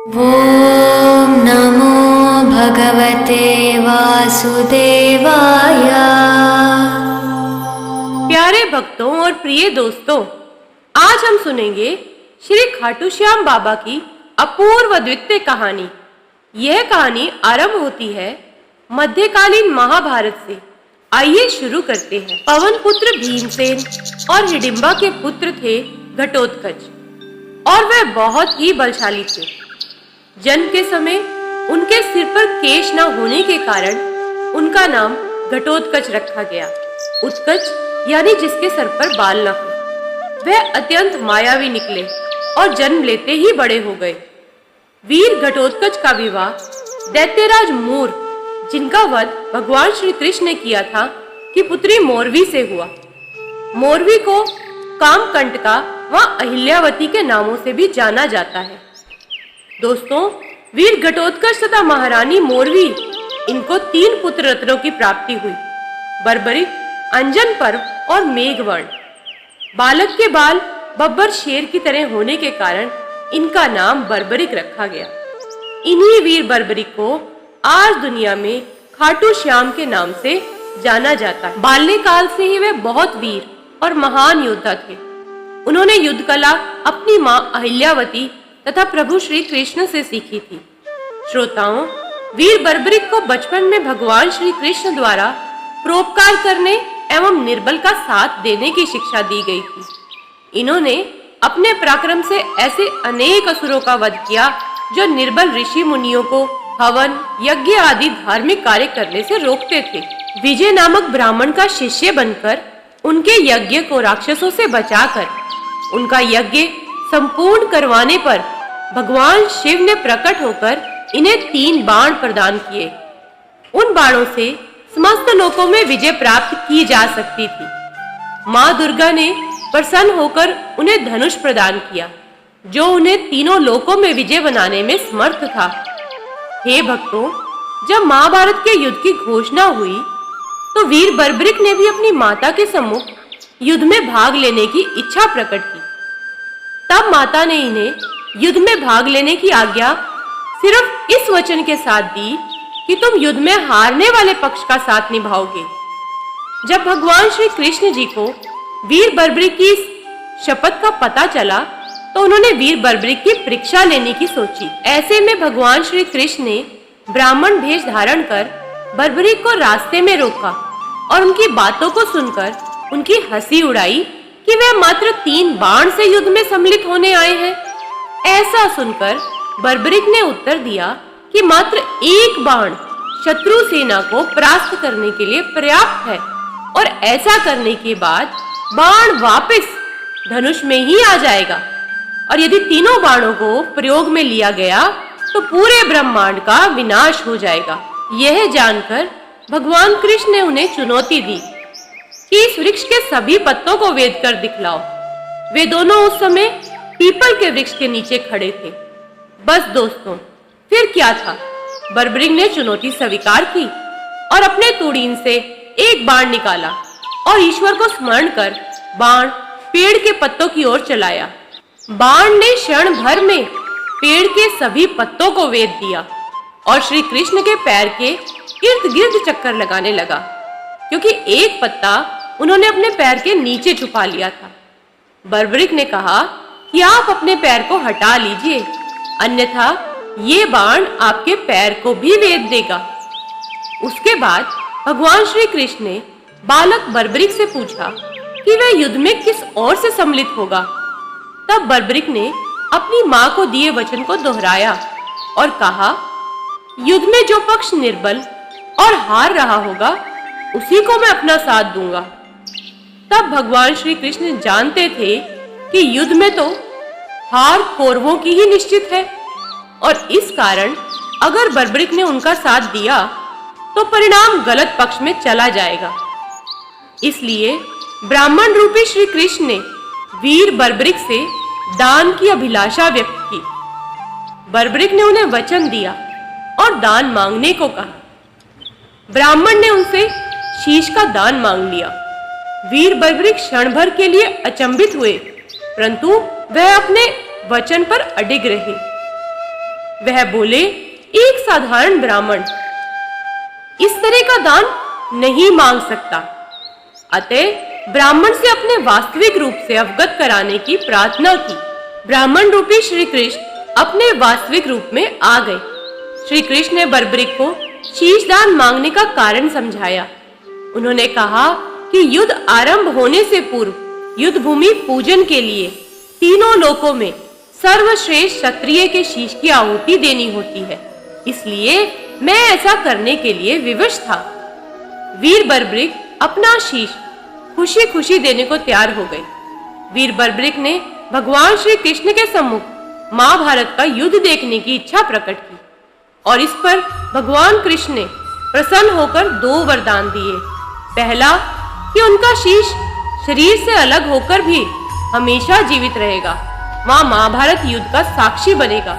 ॐ नमो भगवते वासुदेवाय। प्यारे भक्तों और प्रिय दोस्तों, आज हम सुनेंगे श्री खाटू श्याम बाबा की अपूर्व अद्वितीय कहानी। यह कहानी आरंभ होती है मध्यकालीन महाभारत से। आइए शुरू करते हैं। पवन पुत्र भीमसेन और हिडिंबा के पुत्र थे घटोत्कच, और वे बहुत ही बलशाली थे। जन्म के समय उनके सिर पर केश न होने के कारण उनका नाम घटोत्कच रखा गया। उत्कच यानी जिसके सर पर बाल न हो। वह अत्यंत मायावी निकले और जन्म लेते ही बड़े हो गए। वीर घटोत्कच का विवाह दैत्यराज मूर, जिनका वध भगवान श्री कृष्ण ने किया था, की पुत्री मोरवी से हुआ। मोरवी को कामकंटका व अहिल्यावती के नामों से भी जाना जाता है। दोस्तों, वीर घटोत्कच तथा महारानी मोरवी, इनको 3 पुत्र रत्नों की प्राप्ति हुई: बर्बरिक, अंजन पर्व और मेघवर्ण। बालक के बाल बब्बर शेर की तरह होने के कारण इनका नाम बर्बरिक रखा गया। इन्हीं वीर बर्बरिक को आज दुनिया में खाटू श्याम के नाम से जाना जाता है। बाल्यकाल से ही वे बहुत वीर और महान योद्धा थे। उन्होंने युद्ध कला अपनी मां अहिल्यावती तथा प्रभु श्री कृष्ण से सीखी थी। श्रोताओं, वीर बर्बरिक को बचपन में भगवान श्री कृष्ण द्वारा परोपकार करने एवं निर्बल का साथ देने की शिक्षा दी गई थी। इन्होंने अपने पराक्रम से ऐसे अनेक असुरों का वध किया जो निर्बल ऋषि मुनियों को हवन, यज्ञ आदि धार्मिक कार्य करने से रोकते थे। विजय नामक ब्राह्मण का शिष्य बनकर उनके यज्ञ को राक्षसों से बचाकर उनका यज्ञ संपूर्ण करवाने पर भगवान शिव ने प्रकट होकर इन्हें 3 बाण प्रदान किए। उन बाणों से समस्त लोकों में विजय प्राप्त की जा सकती थी। मां दुर्गा ने प्रसन्न होकर उन्हें धनुष प्रदान किया, जो उन्हें तीनों लोकों में विजय बनाने में समर्थ था। हे भक्तों, जब महाभारत के युद्ध की घोषणा हुई तो वीर बर्बरिक ने भी अपनी माता के सम्मुख युद्ध में भाग लेने की इच्छा प्रकट की। तब माता ने इन्हें युद्ध में भाग लेने की आज्ञा सिर्फ इस वचन के साथ दी कि तुम युद्ध में हारने वाले पक्ष का साथ निभाओगे। जब भगवान श्री कृष्ण जी को वीर बर्बरिक की शपथ का पता चला तो उन्होंने वीर बर्बरिक की परीक्षा लेने की सोची। ऐसे में भगवान श्री कृष्ण ने ब्राह्मण भेष धारण कर बर्बरिक को रास्ते में रोका और उनकी बातों को सुनकर उनकी हंसी उड़ाई कि वे मात्र 3 बाण से युद्ध में सम्मिलित होने आए हैं। ऐसा सुनकर बर्बरिक ने उत्तर दिया कि मात्र 1 बाण शत्रु सेना को परास्त करने के लिए पर्याप्त है, और ऐसा करने के बाद बाण वापस धनुष में ही आ जाएगा, और यदि तीनों बाणों को प्रयोग में लिया गया तो पूरे ब्रह्मांड का विनाश हो जाएगा। यह जानकर भगवान कृष्ण ने उन्हें चुनौती दी कि इस वृक्ष के सभी पत्तों को वेद कर दिखलाओ। वे दोनों उस समय पीपल के वृक्ष के नीचे खड़े थे। बस दोस्तों, फिर क्या था, बर्बरिक ने चुनौती स्वीकार की और अपने तूड़ीन से 1 बाण निकाला और ईश्वर को स्मरण कर बाण पेड़ के पत्तों की ओर चलाया। बाण ने क्षण भर में पेड़ के सभी पत्तों को वेद दिया और श्री कृष्ण के पैर के इर्द गिर्द चक्कर लगाने लगा, क्योंकि एक पत्ता उन्होंने अपने पैर के नीचे छुपा लिया था। बर्बरिक ने कहा कि आप अपने पैर को हटा लीजिए, अन्यथा ये बाण आपके पैर को भी वेद देगा। उसके बाद भगवान श्री कृष्ण ने बालक बर्बरिक से पूछा कि वह युद्ध में किस ओर से सम्मिलित होगा। तब बर्बरिक ने अपनी मां को दिए वचन को दोहराया और कहा, युद्ध में जो पक्ष निर्बल और हार रहा होगा उसी को मैं अपना साथ दूंगा। तब भगवान श्री कृष्ण जानते थे कि युद्ध में तो हार कौरवों की ही निश्चित है, और इस कारण अगर बर्बरिक ने उनका साथ दिया तो परिणाम गलत पक्ष में चला जाएगा। इसलिए ब्राह्मण रूपी श्री कृष्ण ने वीर बर्बरिक से दान की अभिलाषा व्यक्त की। बर्बरिक ने उन्हें वचन दिया और दान मांगने को कहा। ब्राह्मण ने उनसे शीश का दान मांग लिया। वीर बर्बरिक क्षण भर के लिए अचंभित हुए, परंतु वह अपने वचन पर अडिग रहे। वह बोले, एक साधारण ब्राह्मण इस तरह का दान नहीं मांग सकता। अतः ब्राह्मण से अपने वास्तविक रूप से अवगत कराने की प्रार्थना की। ब्राह्मण रूपी श्री कृष्ण अपने वास्तविक रूप में आ गए। श्री कृष्ण ने बर्बरिक को शीश दान मांगने का कारण समझाया। उन्होंने कहा कि युद्ध आरंभ होने से पूर्व युद्ध भूमि पूजन के लिए तीनों लोकों में सर्वश्रेष्ठ क्षत्रिय के शीश की आहुति देनी होती है, इसलिए मैं ऐसा करने के लिए विवश था। वीर बर्बरिक अपना शीश खुशी खुशी देने को तैयार हो गए। वीर बर्बरिक ने भगवान श्री कृष्ण के सम्मुख महाभारत का युद्ध देखने की इच्छा प्रकट की और इस पर भगवान कृष्ण ने प्रसन्न होकर 2 वरदान दिए। पहला कि उनका शीश शरीर से अलग होकर भी हमेशा जीवित रहेगा, वहां महाभारत युद्ध का साक्षी बनेगा।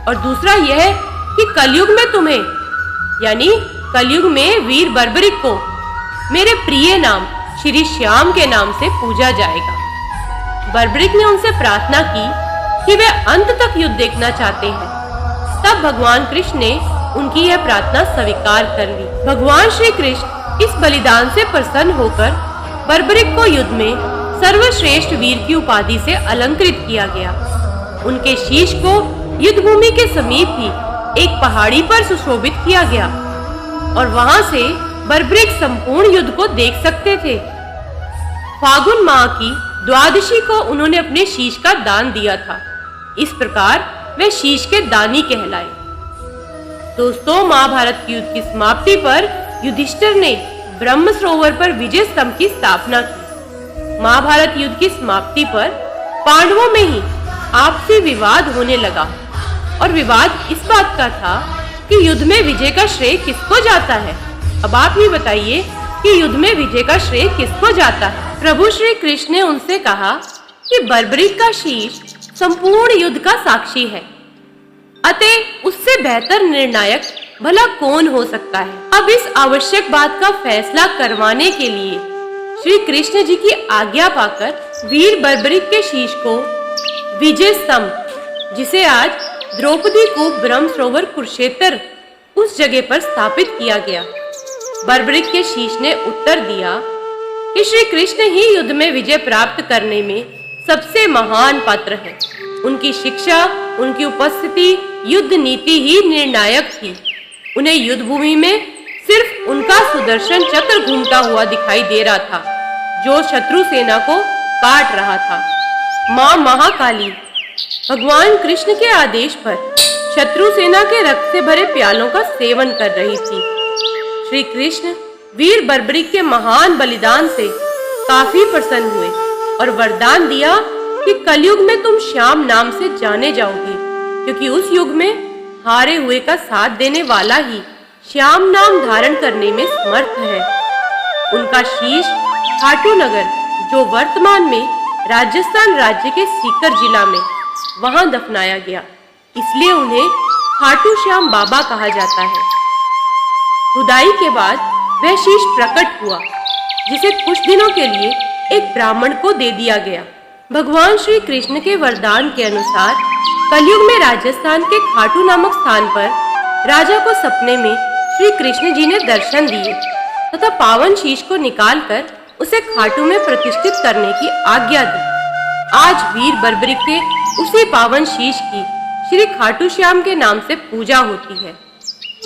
और दूसरा यह कि कलयुग में तुम्हें यानी कलयुग में वीर बर्बरिक को मेरे प्रिय नाम श्री श्याम के नाम से पूजा जाएगा। बर्बरिक ने उनसे प्रार्थना की कि वे अंत तक युद्ध देखना चाहते हैं। तब भगवान कृष्ण ने उनकी यह प्रार्थना स्वीकार कर ली। भगवान श्री कृष्ण इस बलिदान से प्रसन्न होकर बर्बरिक को युद्ध में सर्वश्रेष्ठ वीर की उपाधि से अलंकृत किया गया। उनके शीश को युद्ध भूमि के समीप ही एक पहाड़ी पर सुशोभित किया गया और वहां से बर्बरिक संपूर्ण युद्ध को देख सकते थे। फागुन माह की द्वादशी को उन्होंने अपने शीश का दान दिया था। इस प्रकार वे शीश के दानी कहलाए। दोस्तों, महाभारत के युद्ध की समाप्ति पर युधिष्ठिर ने ब्रह्म सरोवर पर विजय स्तंभ की स्थापना की। महाभारत युद्ध की समाप्ति पर पांडवों में ही आपसी विवाद होने लगा और विवाद इस बात का था कि युद्ध में विजय का श्रेय किसको जाता है। अब आप ही बताइए कि युद्ध में विजय का श्रेय किसको जाता है। प्रभु श्री कृष्ण ने उनसे कहा कि बर्बरिक का शीश संपूर्ण युद्ध का साक्षी है, अतः उससे बेहतर निर्णायक भला कौन हो सकता है। अब इस आवश्यक बात का फैसला करवाने के लिए श्री कृष्ण जी की आज्ञा पाकर वीर बर्बरिक के शीश को विजय स्तंभ, जिसे आज द्रौपदी कूप ब्रह्म सरोवर कुरुक्षेत्र उस जगह पर स्थापित किया गया। बर्बरिक के शीश ने उत्तर दिया कि श्री कृष्ण ही युद्ध में विजय प्राप्त करने में सबसे महान पात्र है। उनकी शिक्षा, उनकी उपस्थिति, युद्ध नीति ही निर्णायक थी। उन्हें युद्ध भूमि में सिर्फ उनका सुदर्शन चक्र घूमता हुआ दिखाई दे रहा था, जो शत्रु सेना को काट रहा था। मां महाकाली भगवान कृष्ण के आदेश पर शत्रु सेना के रक्त से भरे प्यालों का सेवन कर रही थी। श्री कृष्ण वीर बर्बरिक के महान बलिदान से काफी प्रसन्न हुए और वरदान दिया कि कलयुग में तुम श्याम नाम से जाने जाओगे, क्योंकि उस युग में हारे हुए का साथ देने वाला ही श्याम नाम धारण करने में समर्थ है। उनका शीश खाटू नगर, जो वर्तमान में राजस्थान राज्य के सीकर जिला में, वहां दफनाया गया, इसलिए उन्हें खाटू श्याम बाबा कहा जाता है। खुदाई के बाद वह शीश प्रकट हुआ, जिसे कुछ दिनों के लिए एक ब्राह्मण को दे दिया गया। भगवान श्री कृष्ण के वरदान के अनुसार कलयुग में राजस्थान के खाटू नामक स्थान पर राजा को सपने में श्री कृष्ण जी ने दर्शन दिए तथा पावन शीश को निकालकर उसे खाटू में प्रतिष्ठित करने की आज्ञा दी। आज वीर बर्बरिक के उसी पावन शीश की श्री खाटू श्याम के नाम से पूजा होती है।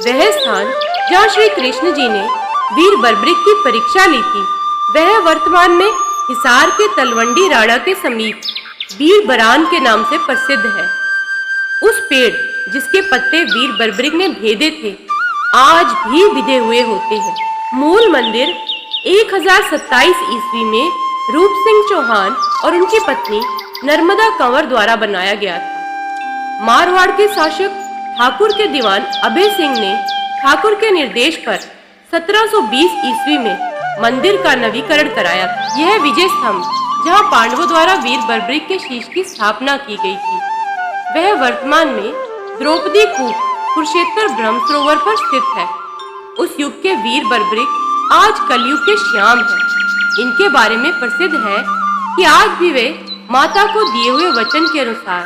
वह स्थान जहाँ श्री कृष्ण जी ने वीर बर्बरिक की परीक्षा ली थी, वह वर्तमान में हिसार के तलवंडी राणा के समीप वीर बरान के नाम से प्रसिद्ध है। उस पेड़ जिसके पत्ते वीर बर्बरिक ने भेदे थे, आज भी बिधे हुए होते हैं। मूल मंदिर 1027 ईस्वी में रूप सिंह चौहान और उनकी पत्नी नर्मदा कंवर द्वारा बनाया गया था। मारवाड़ के शासक ठाकुर के दीवान अभय सिंह ने ठाकुर के निर्देश पर 1720 ईस्वी में मंदिर का नवीकरण कराया था। यह विजय स्तंभ, जहां पांडवों द्वारा वीर बर्बरिक के शीश की स्थापना की गई थी, वह वर्तमान में द्रौपदी कूप कुरुक्षेत्र ब्रह्म सरोवर पर स्थित है। उस युग के वीर बर्बरिक आज कलयुग के श्याम हैं। इनके बारे में प्रसिद्ध है कि आज भी वे माता को दिए हुए वचन के अनुसार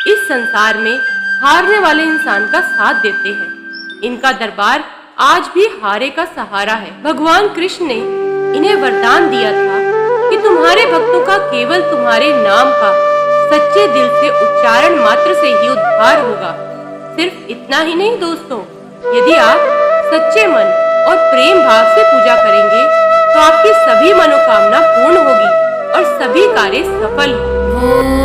इस संसार में हारने वाले इंसान का साथ देते हैं। इनका दरबार आज भी हारे का सहारा है। भगवान कृष्ण ने इन्हें वरदान दिया था कि तुम्हारे भक्तों का केवल तुम्हारे नाम का सच्चे दिल से उच्चारण मात्र से ही उद्धार होगा। सिर्फ इतना ही नहीं दोस्तों, यदि आप सच्चे मन और प्रेम भाव से पूजा करेंगे तो आपकी सभी मनोकामना पूर्ण होगी और सभी कार्य सफल होंगे।